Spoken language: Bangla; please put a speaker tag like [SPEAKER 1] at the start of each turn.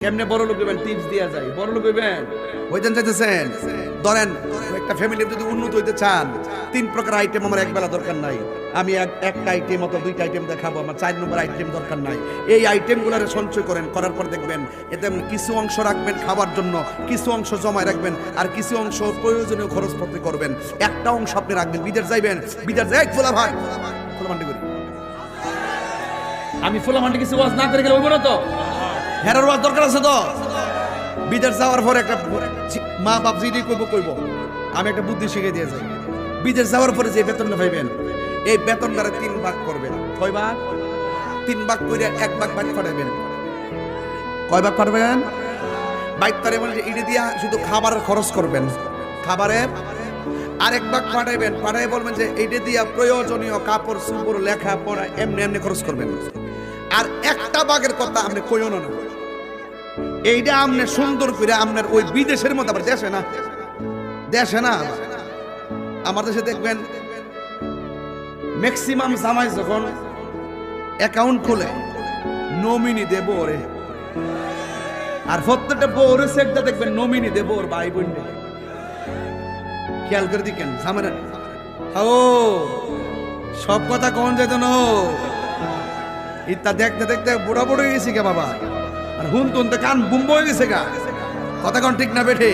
[SPEAKER 1] কেমনে বড় লোক হইবেন টিপস দিয়া যায়, বড় লোক হইবেন হইতেন চাইতেছেন। ধরেন একটা ফ্যামিলি যদি উন্নত হইতে চান, 3 প্রকার আইটেম আমার একবেলা দরকার নাই। আমি একটা আইটেম অথবা 2টা আইটেম দেখাবো, আমার 4 নম্বর আইটেম দরকার নাই। এই আইটেমগুলোরে সঞ্চয় করেন, করার পর দেখবেন এতে কিছু অংশ রাখবেন খাবার জন্য, কিছু অংশ জমায় রাখবেন, আর কিছু অংশ প্রয়োজনীয় খরচপত্র করবেন। একটা অংশ আপনি রাখবেন, বিদেশ যাইবেন, বিদেশ যাই ফোলা ভাই ফোলামান্ডি করি।
[SPEAKER 2] আমি ফুলামান্ডি কিছু ওয়াজ না করে গেলে হইব না তো?
[SPEAKER 1] হেরার ওয়াজ দরকার আছে তো। বিদেশ যাওয়ার পরে একটা মা বাপ যদি কইব আমি একটা বুদ্ধি শিখে দিয়ে যাই। বিদেশ যাওয়ার পরে যে বেতনটা পাইবেন, এই বেতনটারে 3 ভাগ করবেন। কয় ভাগ? 3 ভাগ করে 1 ভাগ বাড়ি পাঠাবেন। কয় ভাগ পাঠাবেন? বাইকটারে বলে যে ইডি দিয়া শুধু খাবারের খরচ করবেন, খাবারের। আরেক ভাগ পাঠাইবেন, পাঠাই বলবেন যে এইটা দিয়া প্রয়োজনীয় কাপড় চোপড় লেখা পড়া এমনি এমনি খরচ করবেন। আর একটা ভাগের কথা আপনি কইও না, এইটা আপনি সুন্দর করে আপনার ওই বিদেশের মতো, আবার দেশে না, দেশে না, আমার দেশে দেখবেন ম্যাক্সিমাম জামাই যখন অ্যাকাউন্ট খুলে নমিনি দেব ওরে, আর প্রত্যেকটা বউরে সেটটা দেখবেন নমিনি দেব ওর ভাই বোন। খেয়াল করে দিকেন জামাই ও সব কথা কখন যেত না, ইত্যা দেখতে দেখতে বুড়া বুড়ো হয়ে গেছি গে বাবা, আর হুন তুনতে কান বুম্ব হয়ে গেছে গা। কথা কোন ঠিক না বেঠে?